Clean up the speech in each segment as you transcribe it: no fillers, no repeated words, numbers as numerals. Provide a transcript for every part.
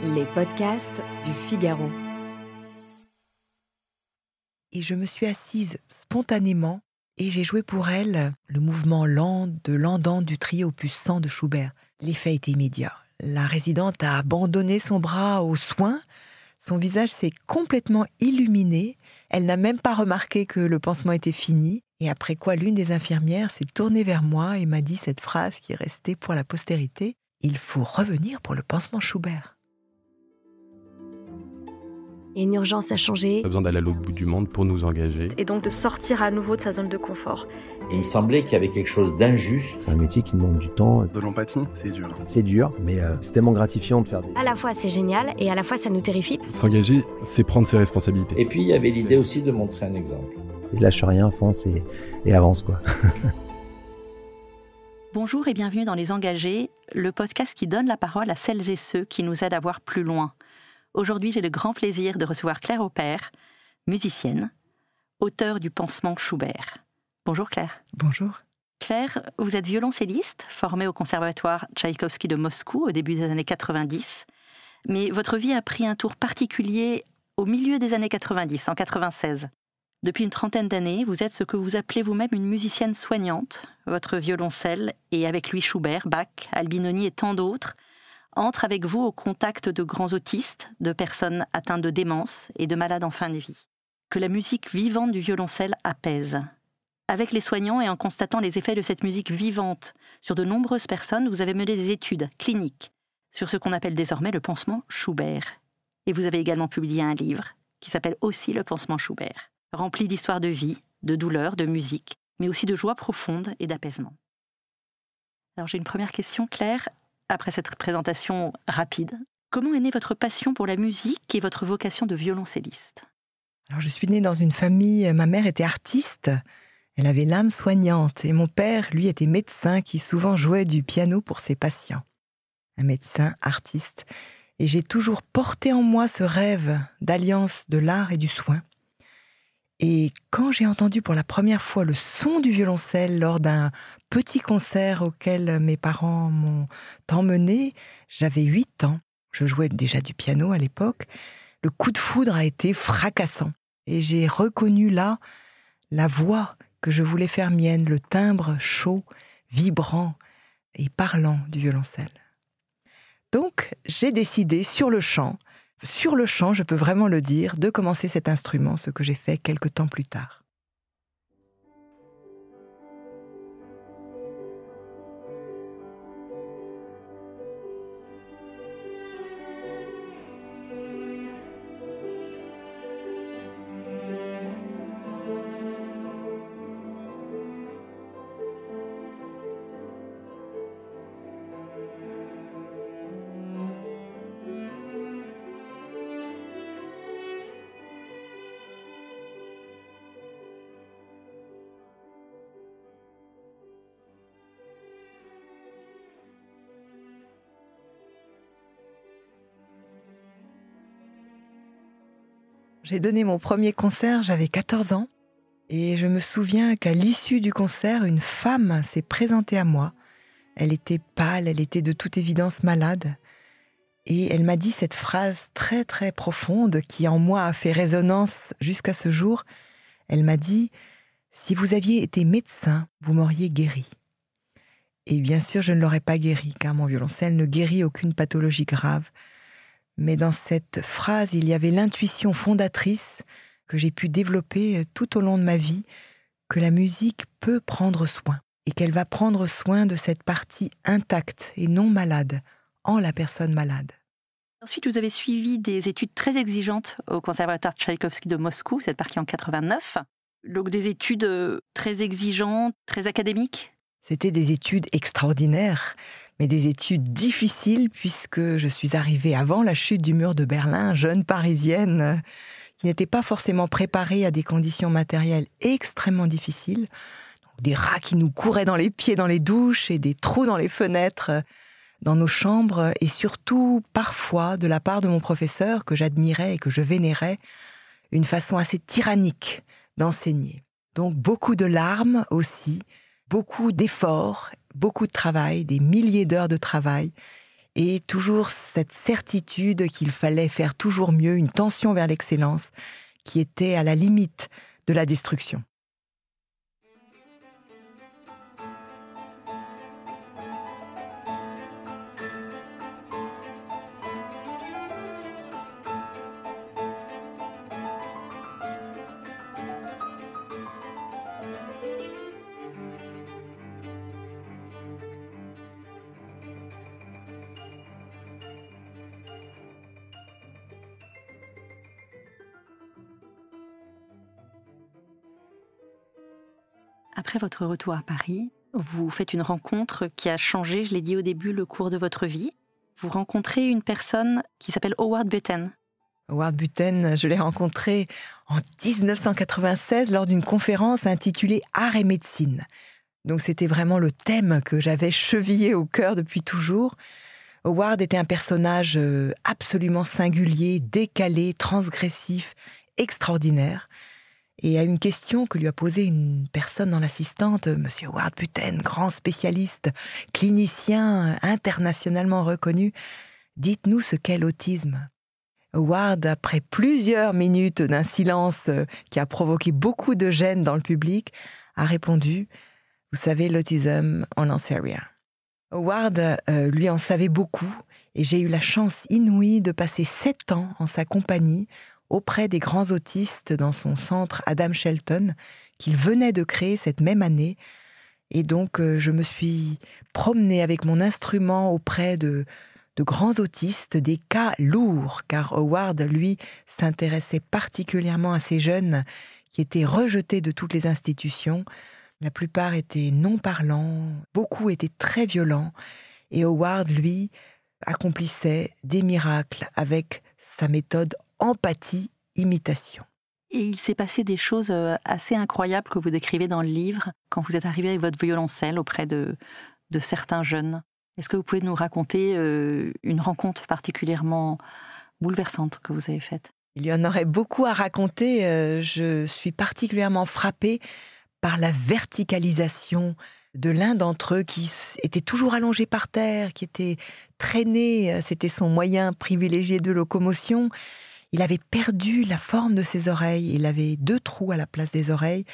Les podcasts du Figaro. Et je me suis assise spontanément et j'ai joué pour elle le mouvement lent de l'andante du trio opus 100 de Schubert. L'effet était immédiat. La résidente a abandonné son bras aux soins. Son visage s'est complètement illuminé. Elle n'a même pas remarqué que le pansement était fini. Et après quoi, l'une des infirmières s'est tournée vers moi et m'a dit cette phrase qui est restée pour la postérité. « Il faut revenir pour le pansement Schubert ». Il y a une urgence à changer. Pas besoin d'aller à l'autre bout du monde pour nous engager. Et donc de sortir à nouveau de sa zone de confort. Il me semblait qu'il y avait quelque chose d'injuste. C'est un métier qui demande du temps. De l'empathie, c'est dur. C'est dur, mais c'est tellement gratifiant de faire des... À la fois c'est génial et à la fois ça nous terrifie. S'engager, c'est prendre ses responsabilités. Et puis il y avait l'idée aussi de montrer un exemple. Lâche rien, fonce et avance quoi. Bonjour et bienvenue dans Les Engagés, le podcast qui donne la parole à celles et ceux qui nous aident à voir plus loin. Aujourd'hui, j'ai le grand plaisir de recevoir Claire Aupert, musicienne, auteure du pansement Schubert. Bonjour Claire. Bonjour. Claire, vous êtes violoncelliste, formée au conservatoire Tchaïkovski de Moscou au début des années 90. Mais votre vie a pris un tour particulier au milieu des années 90, en 96. Depuis une trentaine d'années, vous êtes ce que vous appelez vous-même une musicienne soignante. Votre violoncelle, et avec lui Schubert, Bach, Albinoni et tant d'autres, entre avec vous au contact de grands autistes, de personnes atteintes de démence et de malades en fin de vie. Que la musique vivante du violoncelle apaise. Avec les soignants et en constatant les effets de cette musique vivante sur de nombreuses personnes, vous avez mené des études cliniques sur ce qu'on appelle désormais le pansement Schubert. Et vous avez également publié un livre qui s'appelle aussi le pansement Schubert, rempli d'histoires de vie, de douleur, de musique, mais aussi de joie profonde et d'apaisement. Alors j'ai une première question, Claire. Après cette présentation rapide, comment est née votre passion pour la musique et votre vocation de violoncelliste ? Alors, je suis née dans une famille, ma mère était artiste, elle avait l'âme soignante, et mon père, lui, était médecin qui souvent jouait du piano pour ses patients. Un médecin artiste. Et j'ai toujours porté en moi ce rêve d'alliance de l'art et du soin. Et quand j'ai entendu pour la première fois le son du violoncelle lors d'un petit concert auquel mes parents m'ont emmené, j'avais 8 ans. Je jouais déjà du piano à l'époque. Le coup de foudre a été fracassant. Et j'ai reconnu là la voix que je voulais faire mienne, le timbre chaud, vibrant et parlant du violoncelle. Donc, j'ai décidé sur le champ, je peux vraiment le dire, de commencer cet instrument, ce que j'ai fait quelque temps plus tard. J'ai donné mon premier concert, j'avais 14 ans, et je me souviens qu'à l'issue du concert, une femme s'est présentée à moi. Elle était pâle, elle était de toute évidence malade, et elle m'a dit cette phrase très très profonde qui en moi a fait résonance jusqu'à ce jour. Elle m'a dit « Si vous aviez été médecin, vous m'auriez guéri ». Et bien sûr, je ne l'aurais pas guéri, car mon violoncelle ne guérit aucune pathologie grave. Mais dans cette phrase, il y avait l'intuition fondatrice que j'ai pu développer tout au long de ma vie, que la musique peut prendre soin, et qu'elle va prendre soin de cette partie intacte et non malade, en la personne malade. Ensuite, vous avez suivi des études très exigeantes au conservatoire Tchaïkovski de Moscou, vous êtes parti en 89, donc des études très exigeantes, très académiques. C'était des études extraordinaires, mais des études difficiles puisque je suis arrivée avant la chute du mur de Berlin, jeune parisienne qui n'était pas forcément préparée à des conditions matérielles extrêmement difficiles. Des rats qui nous couraient dans les pieds dans les douches et des trous dans les fenêtres dans nos chambres et surtout parfois de la part de mon professeur que j'admirais et que je vénérais, une façon assez tyrannique d'enseigner. Donc beaucoup de larmes aussi, beaucoup d'efforts, beaucoup de travail, des milliers d'heures de travail. et toujours cette certitude qu'il fallait faire toujours mieux, une tension vers l'excellence qui était à la limite de la destruction. Après votre retour à Paris, vous faites une rencontre qui a changé, je l'ai dit au début, le cours de votre vie. Vous rencontrez une personne qui s'appelle Howard Butten. Howard Butten, je l'ai rencontré en 1996 lors d'une conférence intitulée « Art et médecine ». Donc c'était vraiment le thème que j'avais chevillé au cœur depuis toujours. Howard était un personnage absolument singulier, décalé, transgressif, extraordinaire. Et à une question que lui a posée une personne dans l'assistante, Monsieur Howard Butten, grand spécialiste, clinicien internationalement reconnu, dites-nous ce qu'est l'autisme. Howard, après plusieurs minutes d'un silence qui a provoqué beaucoup de gêne dans le public, a répondu « Vous savez, l'autisme, on n'en sait rien ». Howard, lui, en savait beaucoup, et j'ai eu la chance inouïe de passer 7 ans en sa compagnie, auprès des grands autistes dans son centre Adam Shelton, qu'il venait de créer cette même année. Et donc, je me suis promenée avec mon instrument auprès de grands autistes, des cas lourds, car Howard, lui, s'intéressait particulièrement à ces jeunes qui étaient rejetés de toutes les institutions. La plupart étaient non-parlants, beaucoup étaient très violents, et Howard, lui, accomplissait des miracles avec sa méthode empathie, imitation. Et il s'est passé des choses assez incroyables que vous décrivez dans le livre quand vous êtes arrivé avec votre violoncelle auprès de certains jeunes. Est-ce que vous pouvez nous raconter une rencontre particulièrement bouleversante que vous avez faite ? Il y en aurait beaucoup à raconter. Je suis particulièrement frappée par la verticalisation de l'un d'entre eux qui était toujours allongé par terre, qui était traîné. C'était son moyen privilégié de locomotion. Il avait perdu la forme de ses oreilles. Il avait 2 trous à la place des oreilles.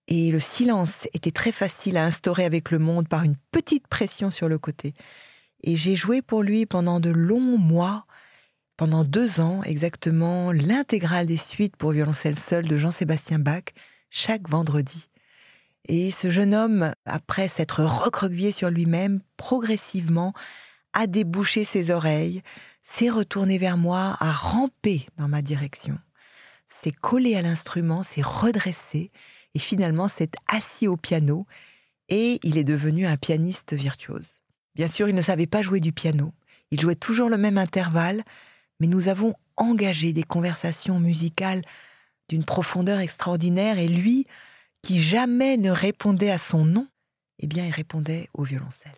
Et le silence était très facile à instaurer avec le monde par une petite pression sur le côté. Et j'ai joué pour lui pendant de longs mois, pendant 2 ans exactement, l'intégrale des suites pour violoncelle seule de Jean-Sébastien Bach, chaque vendredi. Et ce jeune homme, après s'être recroquevillé sur lui-même, progressivement a débouché ses oreilles, s'est retourné vers moi, a rampé dans ma direction, s'est collé à l'instrument, s'est redressé et finalement s'est assis au piano et il est devenu un pianiste virtuose. Bien sûr, il ne savait pas jouer du piano, il jouait toujours le même intervalle, mais nous avons engagé des conversations musicales d'une profondeur extraordinaire et lui, qui jamais ne répondait à son nom, eh bien il répondait au violoncelle.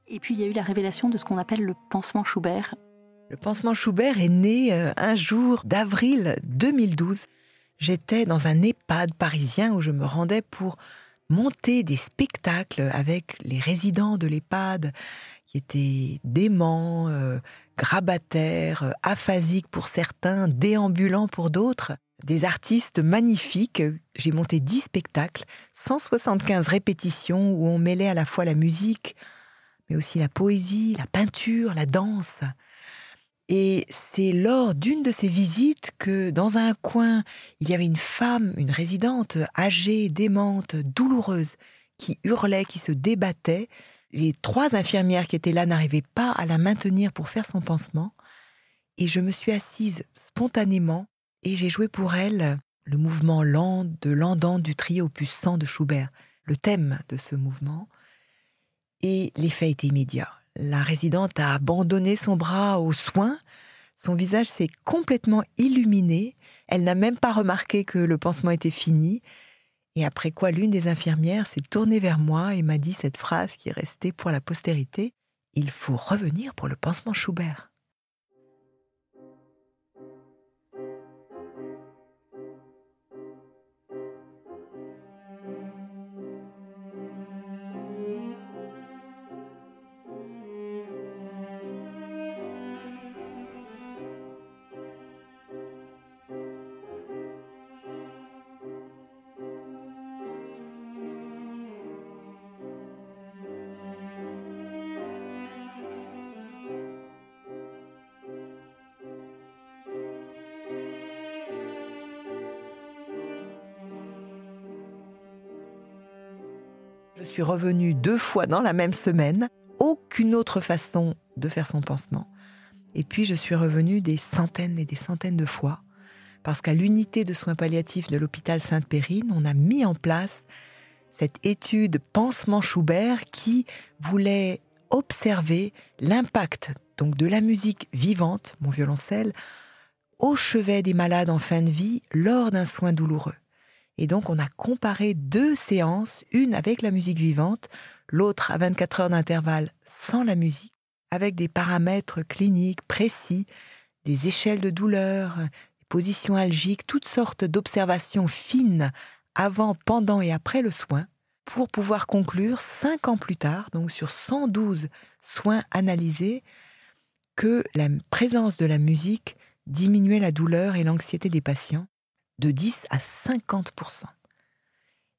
Et puis il y a eu la révélation de ce qu'on appelle le pansement Schubert. Le pansement Schubert est né un jour d'avril 2012. J'étais dans un EHPAD parisien où je me rendais pour monter des spectacles avec les résidents de l'EHPAD qui étaient déments, grabataires, aphasiques pour certains, déambulants pour d'autres. Des artistes magnifiques. J'ai monté 10 spectacles, 175 répétitions où on mêlait à la fois la musique, mais aussi la poésie, la peinture, la danse. Et c'est lors d'une de ces visites que, dans un coin, il y avait une femme, une résidente, âgée, démente, douloureuse, qui hurlait, qui se débattait. Les 3 infirmières qui étaient là n'arrivaient pas à la maintenir pour faire son pansement. Et je me suis assise spontanément et j'ai joué pour elle le mouvement lent de l'andante du trio opus 100 de Schubert, le thème de ce mouvement. Et l'effet était immédiat. La résidente a abandonné son bras aux soins. Son visage s'est complètement illuminé. Elle n'a même pas remarqué que le pansement était fini. Et après quoi, l'une des infirmières s'est tournée vers moi et m'a dit cette phrase qui est restée pour la postérité. « Il faut revenir pour le pansement Schubert ». Je suis revenue 2 fois dans la même semaine, aucune autre façon de faire son pansement. Et puis je suis revenue des centaines et des centaines de fois, parce qu'à l'unité de soins palliatifs de l'hôpital Sainte-Périne, on a mis en place cette étude pansement Schubert qui voulait observer l'impact donc de la musique vivante, mon violoncelle, au chevet des malades en fin de vie lors d'un soin douloureux. Et donc, on a comparé 2 séances, une avec la musique vivante, l'autre à 24 heures d'intervalle sans la musique, avec des paramètres cliniques précis, des échelles de douleur, des positions algiques, toutes sortes d'observations fines avant, pendant et après le soin, pour pouvoir conclure 5 ans plus tard, donc sur 112 soins analysés, que la présence de la musique diminuait la douleur et l'anxiété des patients de 10 à 50%.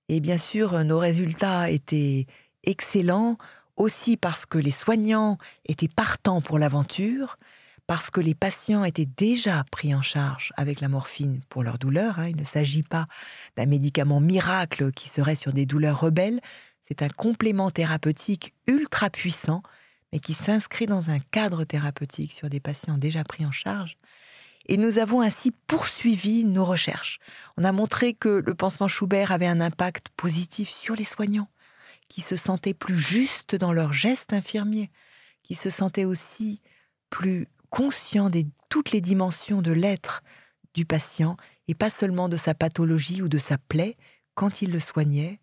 Et bien sûr, nos résultats étaient excellents, aussi parce que les soignants étaient partants pour l'aventure, parce que les patients étaient déjà pris en charge avec la morphine pour leur douleur. Il ne s'agit pas d'un médicament miracle qui serait sur des douleurs rebelles, c'est un complément thérapeutique ultra puissant, mais qui s'inscrit dans un cadre thérapeutique sur des patients déjà pris en charge. Et nous avons ainsi poursuivi nos recherches. On a montré que le pansement Schubert avait un impact positif sur les soignants, qui se sentaient plus justes dans leurs gestes infirmiers, qui se sentaient aussi plus conscients de toutes les dimensions de l'être du patient, et pas seulement de sa pathologie ou de sa plaie, quand il le soignait.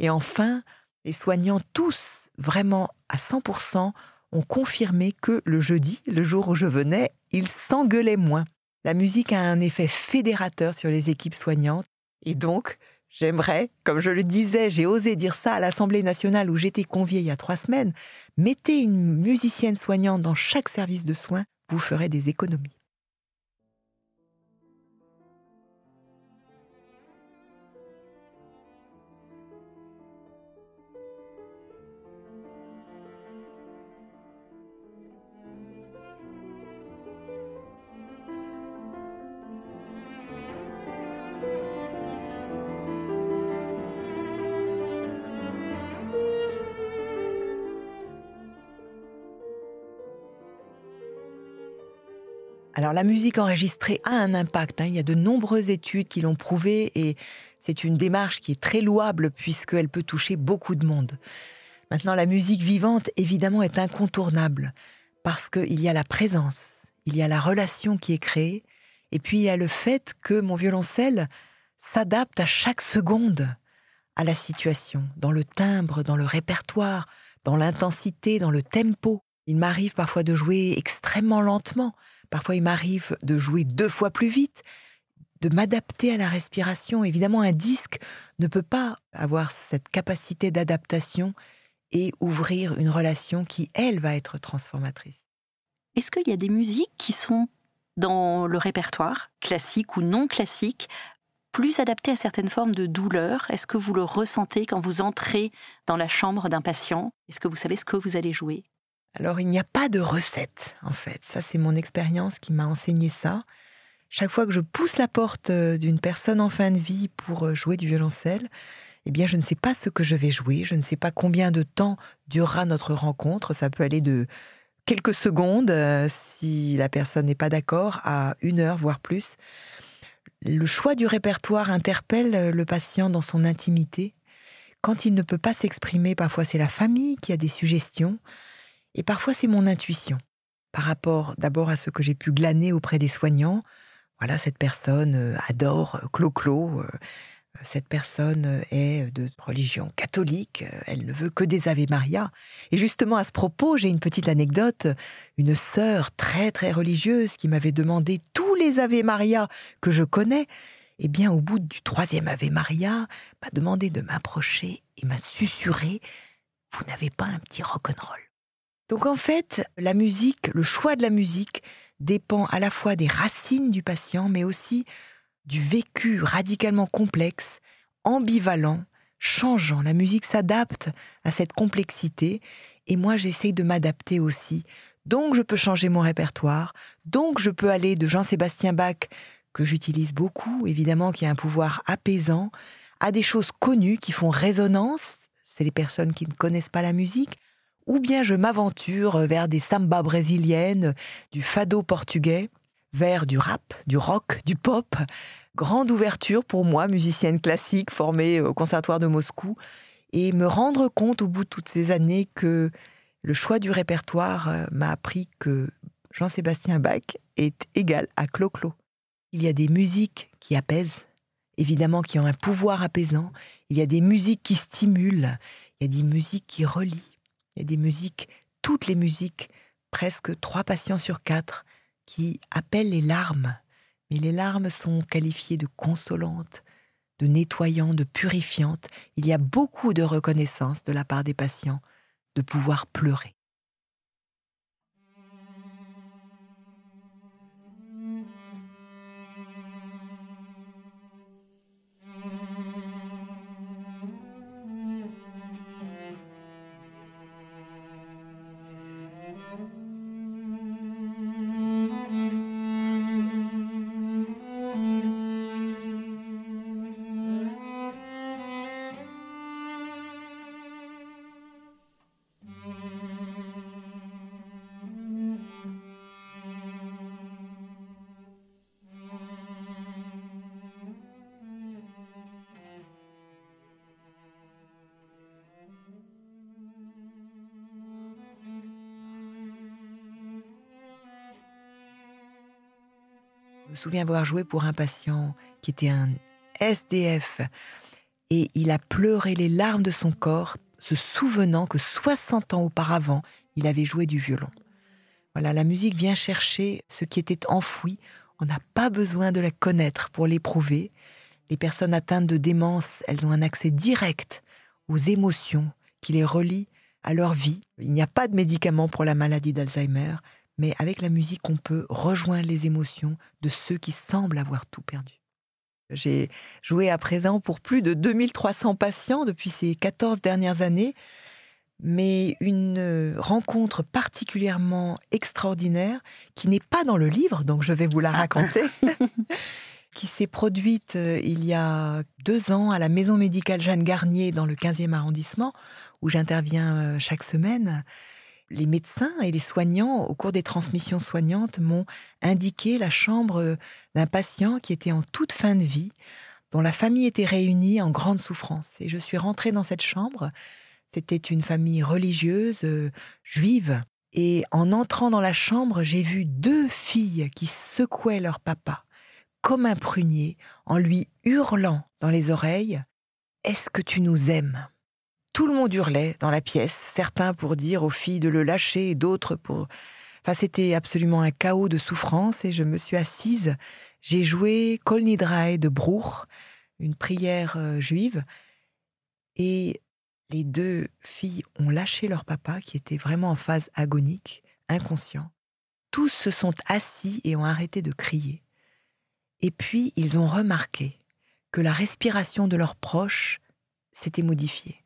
Et enfin, les soignants tous, vraiment à 100%, ont confirmé que le jeudi, le jour où je venais, ils s'engueulaient moins. La musique a un effet fédérateur sur les équipes soignantes. Et donc, j'aimerais, comme je le disais, j'ai osé dire ça à l'Assemblée nationale où j'étais conviée il y a 3 semaines, mettez une musicienne soignante dans chaque service de soins, vous ferez des économies. Alors la musique enregistrée a un impact, il y a de nombreuses études qui l'ont prouvé et c'est une démarche qui est très louable puisqu'elle peut toucher beaucoup de monde. Maintenant, la musique vivante, évidemment, est incontournable parce qu'il y a la présence, il y a la relation qui est créée et puis il y a le fait que mon violoncelle s'adapte à chaque seconde à la situation, dans le timbre, dans le répertoire, dans l'intensité, dans le tempo. Il m'arrive parfois de jouer extrêmement lentement. Parfois, il m'arrive de jouer 2 fois plus vite, de m'adapter à la respiration. Évidemment, un disque ne peut pas avoir cette capacité d'adaptation et ouvrir une relation qui, elle, va être transformatrice. Est-ce qu'il y a des musiques qui sont dans le répertoire, classique ou non classique, plus adaptées à certaines formes de douleur? Est-ce que vous le ressentez quand vous entrez dans la chambre d'un patient? Est-ce que vous savez ce que vous allez jouer? Alors, il n'y a pas de recette, en fait. Ça, c'est mon expérience qui m'a enseigné ça. Chaque fois que je pousse la porte d'une personne en fin de vie pour jouer du violoncelle, eh bien, je ne sais pas ce que je vais jouer. Je ne sais pas combien de temps durera notre rencontre. Ça peut aller de quelques secondes, si la personne n'est pas d'accord, à 1 heure, voire plus. Le choix du répertoire interpelle le patient dans son intimité. Quand il ne peut pas s'exprimer, parfois c'est la famille qui a des suggestions, et parfois c'est mon intuition. Par rapport d'abord à ce que j'ai pu glaner auprès des soignants, voilà, cette personne adore Clo-Clo, cette personne est de religion catholique, elle ne veut que des Ave Maria. Et justement, à ce propos, j'ai une petite anecdote. Une sœur très très religieuse qui m'avait demandé tous les Ave Maria que je connais, eh bien, au bout du 3e Ave Maria, m'a demandé de m'approcher et m'a susurré « Vous n'avez pas un petit rock'n'roll ?» Donc en fait, la musique, le choix de la musique dépend à la fois des racines du patient, mais aussi du vécu radicalement complexe, ambivalent, changeant. La musique s'adapte à cette complexité et moi j'essaye de m'adapter aussi. Donc je peux changer mon répertoire, donc je peux aller de Jean-Sébastien Bach, que j'utilise beaucoup, évidemment qui a un pouvoir apaisant, à des choses connues qui font résonance, c'est les personnes qui ne connaissent pas la musique, ou bien je m'aventure vers des sambas brésiliennes, du fado portugais, vers du rap, du rock, du pop. Grande ouverture pour moi, musicienne classique formée au Conservatoire de Moscou, et me rendre compte au bout de toutes ces années que le choix du répertoire m'a appris que Jean-Sébastien Bach est égal à Clo-Clo. Il y a des musiques qui apaisent, évidemment qui ont un pouvoir apaisant. Il y a des musiques qui stimulent, il y a des musiques qui relient. Il y a des musiques, toutes les musiques, presque 3 patients sur 4, qui appellent les larmes. Mais les larmes sont qualifiées de consolantes, de nettoyantes, de purifiantes. Il y a beaucoup de reconnaissance de la part des patients de pouvoir pleurer. Je me souviens avoir joué pour un patient qui était un SDF et il a pleuré les larmes de son corps, se souvenant que 60 ans auparavant, il avait joué du violon. Voilà, la musique vient chercher ce qui était enfoui. On n'a pas besoin de la connaître pour l'éprouver. Les personnes atteintes de démence, elles ont un accès direct aux émotions qui les relient à leur vie. Il n'y a pas de médicament pour la maladie d'Alzheimer, mais avec la musique, on peut rejoindre les émotions de ceux qui semblent avoir tout perdu. J'ai joué à présent pour plus de 2300 patients depuis ces 14 dernières années, mais une rencontre particulièrement extraordinaire qui n'est pas dans le livre, donc je vais vous la raconter, qui s'est produite il y a 2 ans à la Maison médicale Jeanne Garnier dans le 15e arrondissement, où j'interviens chaque semaine. Les médecins et les soignants, au cours des transmissions soignantes, m'ont indiqué la chambre d'un patient qui était en toute fin de vie, dont la famille était réunie en grande souffrance. Et je suis rentrée dans cette chambre. C'était une famille religieuse, juive. Et en entrant dans la chambre, j'ai vu 2 filles qui secouaient leur papa, comme un prunier, en lui hurlant dans les oreilles « Est-ce que tu nous aimes ?» Tout le monde hurlait dans la pièce, certains pour dire aux filles de le lâcher, d'autres pour... Enfin, c'était absolument un chaos de souffrance et je me suis assise. J'ai joué Kol Nidre de Bruch, une prière juive, et les 2 filles ont lâché leur papa qui était vraiment en phase agonique, inconscient. Tous se sont assis et ont arrêté de crier. Et puis, ils ont remarqué que la respiration de leurs proches s'était modifiée.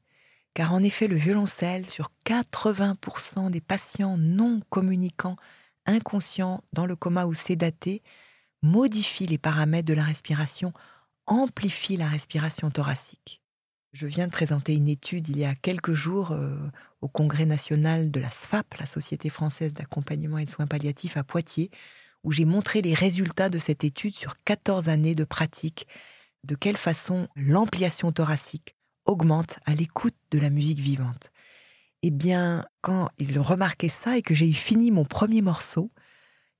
Car en effet, le violoncelle, sur 80% des patients non communicants, inconscients, dans le coma ou sédatés, modifie les paramètres de la respiration, amplifie la respiration thoracique. Je viens de présenter une étude il y a quelques jours au Congrès national de la SFAP, la Société française d'accompagnement et de soins palliatifs à Poitiers, où j'ai montré les résultats de cette étude sur 14 années de pratique, de quelle façon l'ampliation thoracique augmente à l'écoute de la musique vivante. Eh bien, quand ils ont remarqué ça et que j'ai fini mon premier morceau,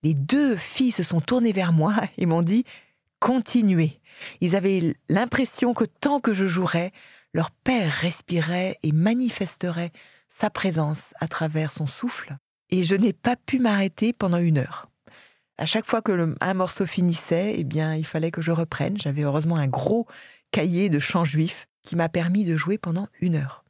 les 2 filles se sont tournées vers moi et m'ont dit « Continuez ». Ils avaient l'impression que tant que je jouerais, leur père respirait et manifesterait sa présence à travers son souffle. Et je n'ai pas pu m'arrêter pendant 1 heure. À chaque fois que un morceau finissait, eh bien, il fallait que je reprenne. J'avais heureusement un gros cahier de chants juifs qui m'a permis de jouer pendant 1 heure.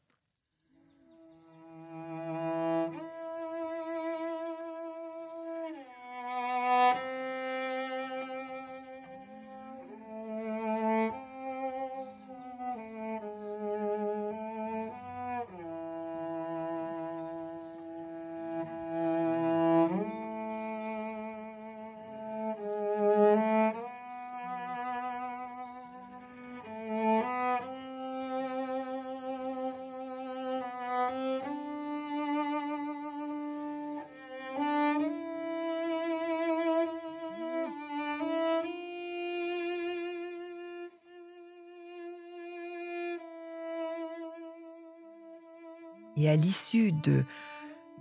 Et à l'issue de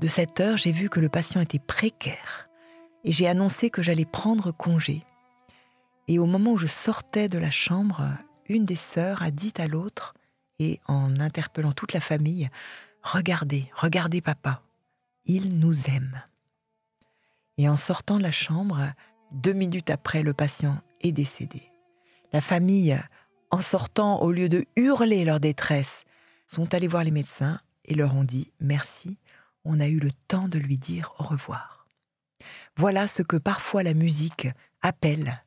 cette heure, j'ai vu que le patient était précaire et j'ai annoncé que j'allais prendre congé. Et au moment où je sortais de la chambre, une des sœurs a dit à l'autre, et en interpellant toute la famille, « Regardez, regardez papa, il nous aime ». Et en sortant de la chambre, 2 minutes après, le patient est décédé. La famille, en sortant, au lieu de hurler leur détresse, sont allés voir les médecins et leur ont dit « Merci, on a eu le temps de lui dire au revoir ». Voilà ce que parfois la musique appelle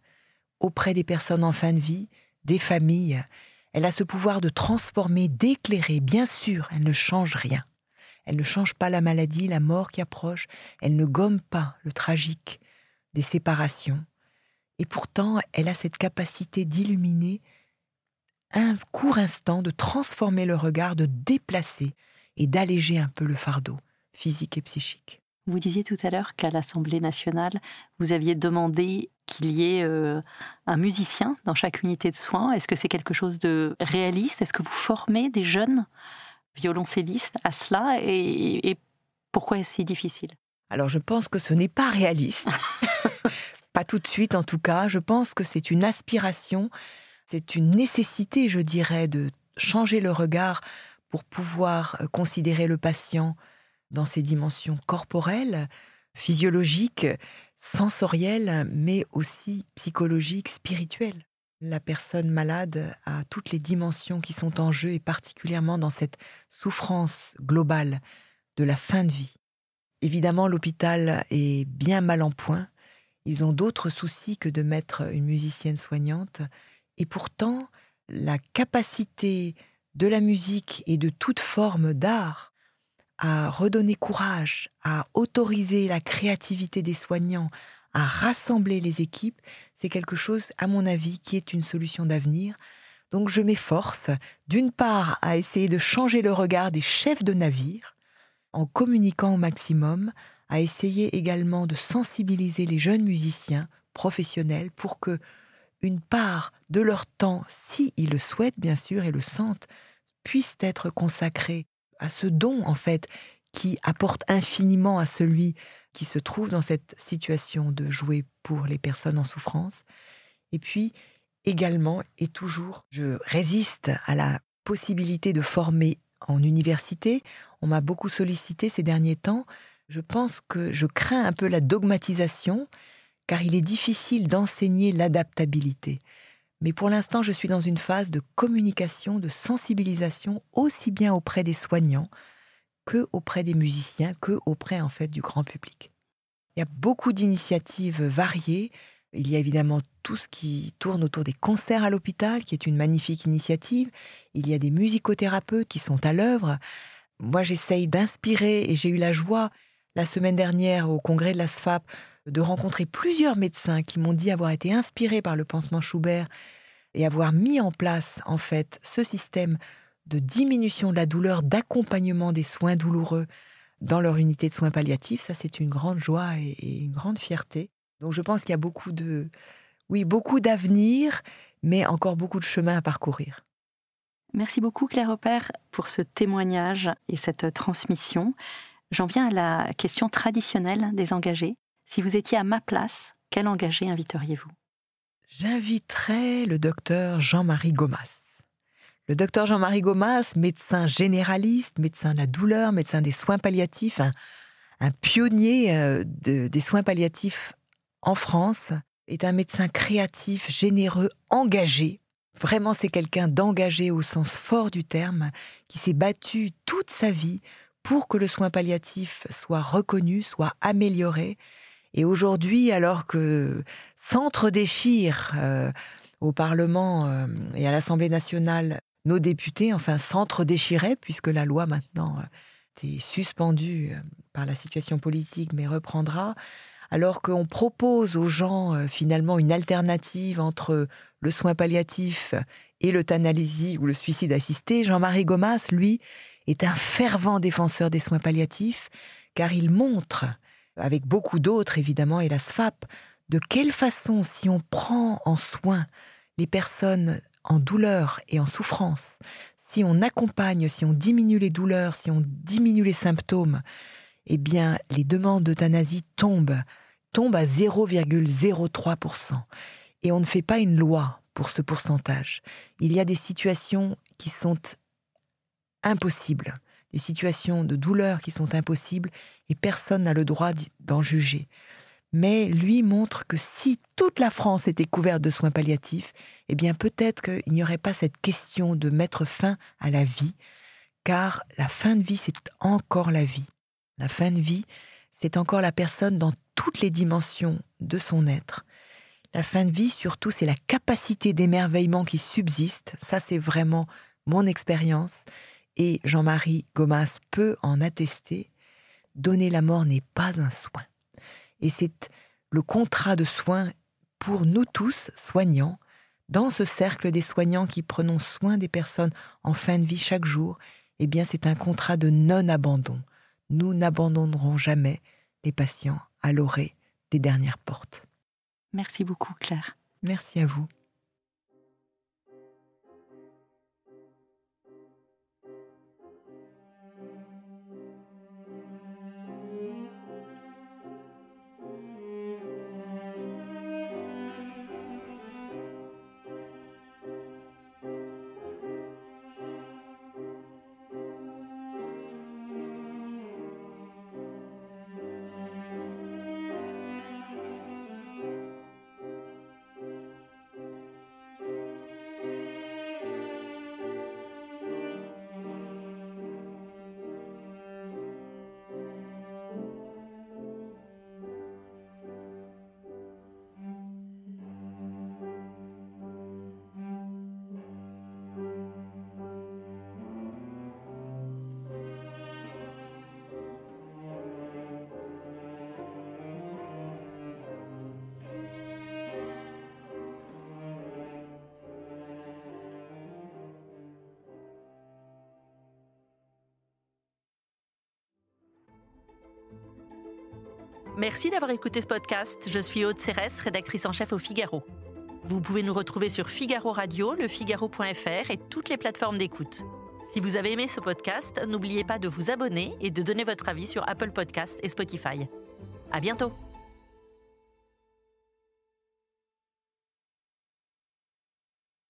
auprès des personnes en fin de vie, des familles. Elle a ce pouvoir de transformer, d'éclairer. Bien sûr, elle ne change rien. Elle ne change pas la maladie, la mort qui approche. Elle ne gomme pas le tragique des séparations. Et pourtant, elle a cette capacité d'illuminer un court instant, de transformer le regard, de déplacer et d'alléger un peu le fardeau physique et psychique. Vous disiez tout à l'heure qu'à l'Assemblée nationale, vous aviez demandé qu'il y ait un musicien dans chaque unité de soins. Est-ce que c'est quelque chose de réaliste? Est-ce que vous formez des jeunes violoncellistes à cela? Et pourquoi est-ce si difficile? Alors je pense que ce n'est pas réaliste. Pas tout de suite en tout cas. Je pense que c'est une aspiration, c'est une nécessité, je dirais, de changer le regard pour pouvoir considérer le patient dans ses dimensions corporelles, physiologiques, sensorielles, mais aussi psychologiques, spirituelles. La personne malade a toutes les dimensions qui sont en jeu, et particulièrement dans cette souffrance globale de la fin de vie. Évidemment, l'hôpital est bien mal en point. Ils ont d'autres soucis que de mettre une musicienne soignante. Et pourtant, la capacité de la musique et de toute forme d'art à redonner courage, à autoriser la créativité des soignants, à rassembler les équipes, c'est quelque chose, à mon avis, qui est une solution d'avenir. Donc je m'efforce, d'une part, à essayer de changer le regard des chefs de navire, en communiquant au maximum, à essayer également de sensibiliser les jeunes musiciens professionnels pour que une part de leur temps, s'ils le souhaitent bien sûr et le sentent, puisse être consacrée à ce don en fait qui apporte infiniment à celui qui se trouve dans cette situation de jouer pour les personnes en souffrance. Et puis également et toujours, je résiste à la possibilité de former en université. On m'a beaucoup sollicité ces derniers temps. Je pense que je crains un peu la dogmatisation, car il est difficile d'enseigner l'adaptabilité. Mais pour l'instant, je suis dans une phase de communication, de sensibilisation, aussi bien auprès des soignants que auprès des musiciens, que auprès en fait du grand public. Il y a beaucoup d'initiatives variées. Il y a évidemment tout ce qui tourne autour des concerts à l'hôpital, qui est une magnifique initiative. Il y a des musicothérapeutes qui sont à l'œuvre. Moi, j'essaye d'inspirer, et j'ai eu la joie, la semaine dernière, au congrès de la SFAP, de rencontrer plusieurs médecins qui m'ont dit avoir été inspirés par le pansement Schubert et avoir mis en place, en fait, ce système de diminution de la douleur, d'accompagnement des soins douloureux dans leur unité de soins palliatifs. Ça, c'est une grande joie et une grande fierté. Donc je pense qu'il y a beaucoup d'avenir, mais encore beaucoup de chemin à parcourir. Merci beaucoup Claire Opert pour ce témoignage et cette transmission. J'en viens à la question traditionnelle des engagés. Si vous étiez à ma place, quel engagé inviteriez-vous ? J'inviterais le docteur Jean-Marie Gomas. Le docteur Jean-Marie Gomas, médecin généraliste, médecin de la douleur, médecin des soins palliatifs, un pionnier des soins palliatifs en France, est un médecin créatif, généreux, engagé. Vraiment, c'est quelqu'un d'engagé au sens fort du terme, qui s'est battu toute sa vie pour que le soin palliatif soit reconnu, soit amélioré. Et aujourd'hui, alors que s'entre-déchirent au Parlement et à l'Assemblée nationale, nos députés, s'entre-déchiraient, puisque la loi maintenant est suspendue par la situation politique, mais reprendra, alors qu'on propose aux gens finalement une alternative entre le soin palliatif et l'euthanasie ou le suicide assisté, Jean-Marie Gomas, lui, est un fervent défenseur des soins palliatifs, car il montre, avec beaucoup d'autres évidemment, et la SFAP, de quelle façon, si on prend en soin les personnes en douleur et en souffrance, si on accompagne, si on diminue les douleurs, si on diminue les symptômes, eh bien, les demandes d'euthanasie tombent à 0,03%. Et on ne fait pas une loi pour ce pourcentage. Il y a des situations qui sont impossibles, des situations de douleur qui sont impossibles, et personne n'a le droit d'en juger. Mais lui montre que si toute la France était couverte de soins palliatifs, eh bien peut-être qu'il n'y aurait pas cette question de mettre fin à la vie, car la fin de vie, c'est encore la vie. La fin de vie, c'est encore la personne dans toutes les dimensions de son être. La fin de vie, surtout, c'est la capacité d'émerveillement qui subsiste. Ça, c'est vraiment mon expérience. Et Jean-Marie Gomas peut en attester. Donner la mort n'est pas un soin. Et c'est le contrat de soin pour nous tous, soignants, dans ce cercle des soignants qui prenons soin des personnes en fin de vie chaque jour. Eh bien, c'est un contrat de non-abandon. Nous n'abandonnerons jamais les patients à l'orée des dernières portes. Merci beaucoup, Claire. Merci à vous. Merci d'avoir écouté ce podcast. Je suis Aude Cérès, rédactrice en chef au Figaro. Vous pouvez nous retrouver sur Figaro Radio, lefigaro.fr et toutes les plateformes d'écoute. Si vous avez aimé ce podcast, n'oubliez pas de vous abonner et de donner votre avis sur Apple Podcasts et Spotify. À bientôt!